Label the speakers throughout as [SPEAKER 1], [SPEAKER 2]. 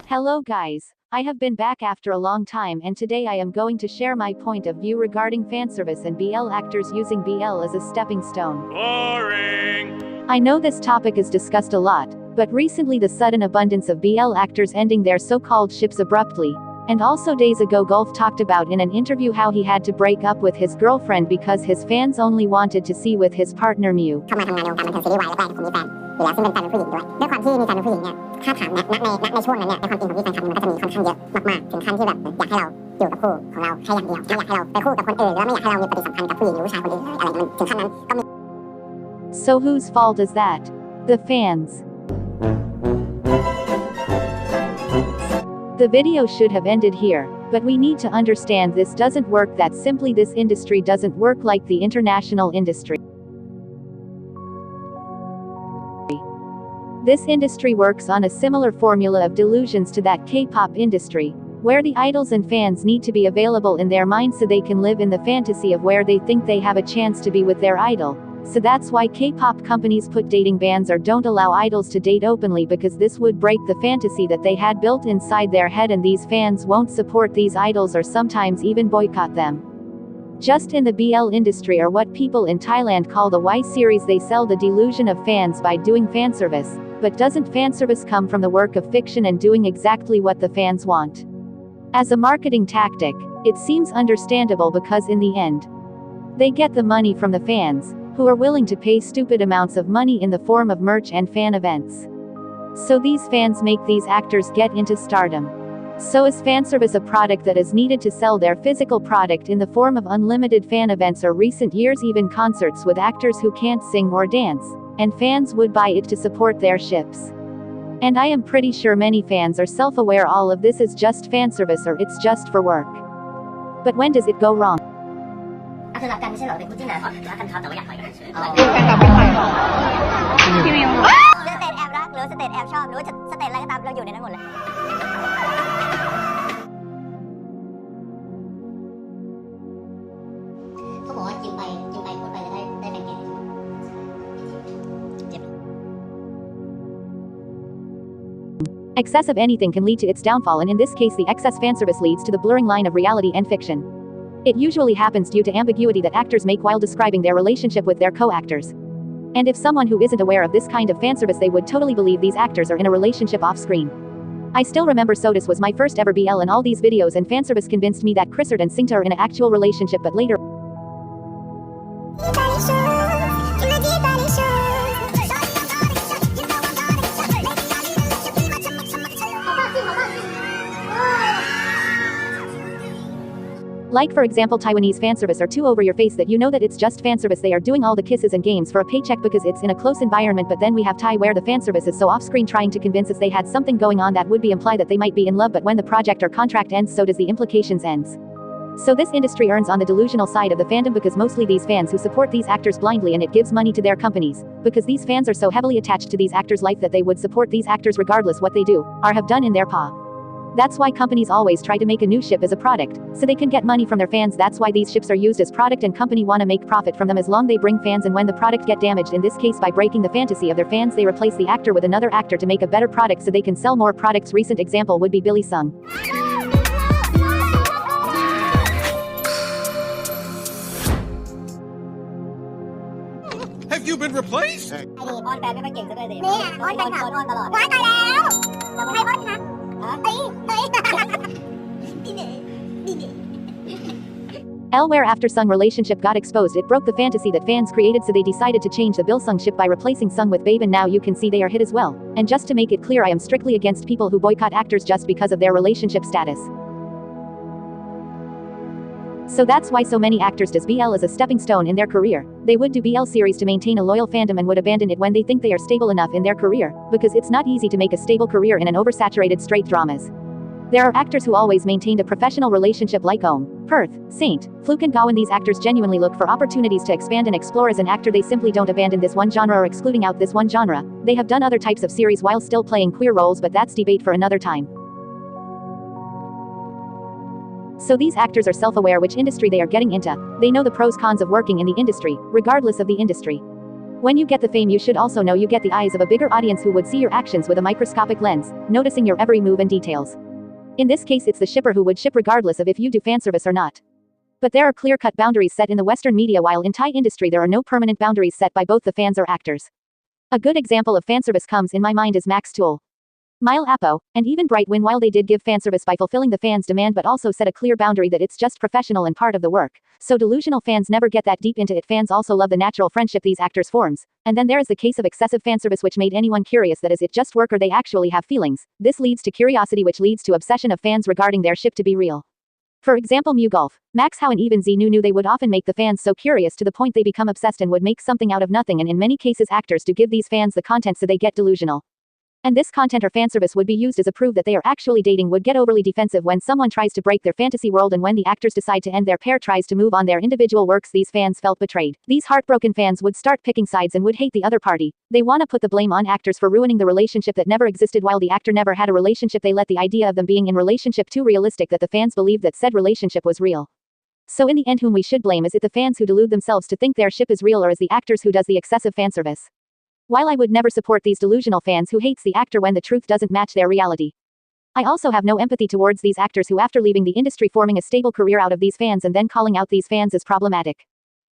[SPEAKER 1] Hello guys, I have been back after a long time and today I am going to share my point of view regarding fanservice and BL actors using BL as a stepping stone.
[SPEAKER 2] Boring!
[SPEAKER 1] I know this topic is discussed a lot, but recently the sudden abundance of BL actors ending their so-called ships abruptly, and also days ago Gulf talked about in an interview how he had to break up with his girlfriend because his fans only wanted to see with his partner Mew.
[SPEAKER 3] เข้ามาทำงานในวงการบันเทิงซีรีส์วายแล้วก็ผมมีแฟนอยู่แล้วซึ่งเป็นแฟนเป็นผู้หญิงด้วยด้วยความที่มีแฟนเป็นผู้หญิงเนี่ยถ้าถามในช่วงนั้นเนี่ยในความจริงของพี่แฟนคลับมันก็จะมีค่อนข้างเยอะมากๆถึงขั้นที่แบบอยากให้เราอยู่กับคู่ของเราแค่อย่างเดียวไม่อยากให้เราไปคู่กับคนอื่นหรือว่าไม่อยากให้เรามีปฏิสัมพันธ์กับผู้หญิงหรือผู้ชายคนอื่นอะไรอย่างเงี้ยถึงขั้นนั้นก็มี
[SPEAKER 1] So whose fault is that? The fans. The video should have ended here, but we need to understand this doesn't work that simply this industry doesn't work like the international industry. This industry works on a similar formula of delusions to that K-pop industry, where the idols and fans need to be available in their mind so they can live in the fantasy of where they think they have a chance to be with their idol. So that's why K-pop companies put dating bans or don't allow idols to date openly because this would break the fantasy that they had built inside their head and these fans won't support these idols or sometimes even boycott them. Just in the BL industry or what people in Thailand call the Y series, they sell the delusion of fans by doing fanservice, but doesn't fanservice come from the work of fiction and doing exactly what the fans want? As a marketing tactic, it seems understandable because in the end, they get the money from the fans, who are willing to pay stupid amounts of money in the form of merch and fan events. So these fans make these actors get into stardom. So is fanservice a product that is needed to sell their physical product in the form of unlimited fan events or recent years even concerts with actors who can't sing or dance, and fans would buy it to support their ships? And I am pretty sure many fans are self-aware all of this is just fanservice or it's just for work. But when does it go wrong?
[SPEAKER 3] คือรักกันไม่ใช่เหรอเป็นคู่จิ้นนะรักกันครับแต่ว่าอยากไปกันเฉยๆพี่มิวสเตทแอบรักหรือสเตทแอบชอบหรือว่าสเตทอะไรก็ตามเราอยู่ในนั้นหมดเลยเขาบอกว่ากินไปพูดไปจะได้เป็นไง
[SPEAKER 1] Excess of anything can lead to its downfall, and in this case the excess fanservice leads to the blurring line of reality and fiction. It usually happens due to ambiguity that actors make while describing their relationship with their co-actors. And if someone who isn't aware of this kind of fanservice, they would totally believe these actors are in a relationship off-screen. I still remember Sotus was my first ever BL and all these videos and fanservice convinced me that Chrisard and Singta are in an actual relationship, but later like for example Taiwanese fanservice are too over your face that you know that it's just fanservice. They are doing all the kisses and games for a paycheck because it's in a close environment, but then we have Thai where the fanservice is so off-screen trying to convince us they had something going on that would be imply that they might be in love, but when the project or contract ends so does the implications ends. So this industry earns on the delusional side of the fandom because mostly these fans who support these actors blindly, and it gives money to their companies, because these fans are so heavily attached to these actors' life that they would support these actors regardless what they do, or have done in their paw. That's why companies always try to make a new ship as a product, so they can get money from their fans. That's why these ships are used as product and company wanna make profit from them as long they bring fans, and when the product get damaged, in this case by breaking the fantasy of their fans, they replace the actor with another actor to make a better product so they can sell more products. Recent example would be Billy Sung.
[SPEAKER 2] Have you been replaced?
[SPEAKER 3] อ้อนแฟนไม่ค่อยเก่งซะด้วยดินี่อ้อนแฟนคลับอ้อนตลอดว้ายตายแล้วใครอ้อนคะ
[SPEAKER 1] Where after Sung relationship got exposed, it broke the fantasy that fans created, so they decided to change the Bill Sung ship by replacing Sung with Babe, and now you can see they are hit as well. And just to make it clear, I am strictly against people who boycott actors just because of their relationship status. So that's why so many actors does BL as a stepping stone in their career. They would do BL series to maintain a loyal fandom and would abandon it when they think they are stable enough in their career, because it's not easy to make a stable career in an oversaturated straight dramas. There are actors who always maintained a professional relationship like Om, Perth, Saint, Fluke and Gawain. These actors genuinely look for opportunities to expand and explore as an actor. They simply don't abandon this one genre or excluding out this one genre. They have done other types of series while still playing queer roles, but that's debate for another time. So these actors are self-aware which industry they are getting into. They know the pros cons of working in the industry, regardless of the industry. When you get the fame, you should also know you get the eyes of a bigger audience who would see your actions with a microscopic lens, noticing your every move and details. In this case, it's the shipper who would ship regardless of if you do fanservice or not. But there are clear-cut boundaries set in the Western media, while in Thai industry there are no permanent boundaries set by both the fans or actors. A good example of fanservice comes in my mind is Max Tool, Mile Apo, and even Brightwin. While they did give fanservice by fulfilling the fans' demand but also set a clear boundary that it's just professional and part of the work, so delusional fans never get that deep into it. Fans also love the natural friendship these actors forms, and then there is the case of excessive fanservice which made anyone curious that is it just work or they actually have feelings. This leads to curiosity which leads to obsession of fans regarding their ship to be real. For example, Mew Golf, Max How and even Z knew they would often make the fans so curious to the point they become obsessed and would make something out of nothing, and in many cases actors do give these fans the content so they get delusional. And this content or fanservice would be used as a proof that they are actually dating, would get overly defensive when someone tries to break their fantasy world, and when the actors decide to end their pair tries to move on their individual works, these fans felt betrayed. These heartbroken fans would start picking sides and would hate the other party. They want to put the blame on actors for ruining the relationship that never existed while the actor never had a relationship. They let the idea of them being in relationship too realistic that the fans believed that said relationship was real. So in the end, whom we should blame? Is it the fans who delude themselves to think their ship is real, or is the actors who does the excessive fanservice? While I would never support these delusional fans who hates the actor when the truth doesn't match their reality, I also have no empathy towards these actors who, after leaving the industry, forming a stable career out of these fans and then calling out these fans as problematic.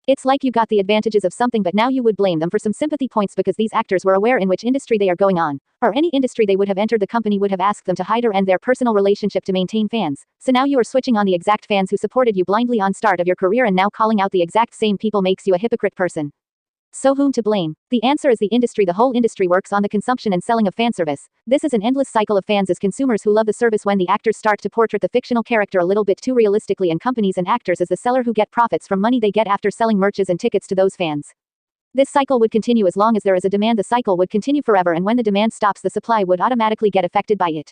[SPEAKER 1] It's like you got the advantages of something but now you would blame them for some sympathy points because these actors were aware in which industry they are going on, or any industry they would have entered. The company would have asked them to hide or end their personal relationship to maintain fans. So now you are switching on the exact fans who supported you blindly on start of your career, and now calling out the exact same people makes you a hypocrite person. So whom to blame? The answer is the industry. The whole industry works on the consumption and selling of fanservice. This is an endless cycle of fans as consumers who love the service when the actors start to portray the fictional character a little bit too realistically, and companies and actors as the seller who get profits from money they get after selling merches and tickets to those fans. This cycle would continue as long as there is a demand. The cycle would continue forever, and when the demand stops, the supply would automatically get affected by it.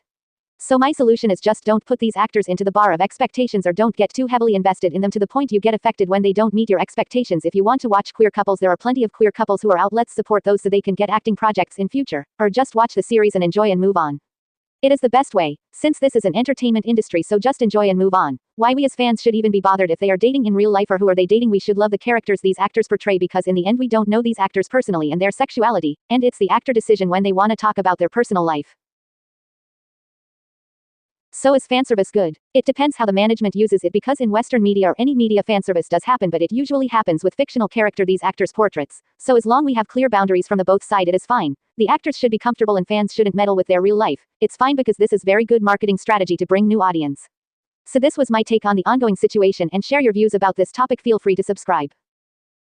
[SPEAKER 1] So my solution is just don't put these actors into the bar of expectations, or don't get too heavily invested in them to the point you get affected when they don't meet your expectations. If you want to watch queer couples, there are plenty of queer couples who are out. Let's support those so they can get acting projects in future, or just watch the series and enjoy and move on. It is the best way, since this is an entertainment industry, so just enjoy and move on. Why we as fans should even be bothered if they are dating in real life, or who are they dating? We should love the characters these actors portray, because in the end we don't know these actors personally and their sexuality, and it's the actor decision when they want to talk about their personal life. So is fanservice good? It depends how the management uses it, because in Western media or any media fanservice does happen, but it usually happens with fictional character these actors portraits. So as long we have clear boundaries from the both side, it is fine. The actors should be comfortable and fans shouldn't meddle with their real life. It's fine because this is very good marketing strategy to bring new audience. So this was my take on the ongoing situation, and share your views about this topic. Feel free to subscribe.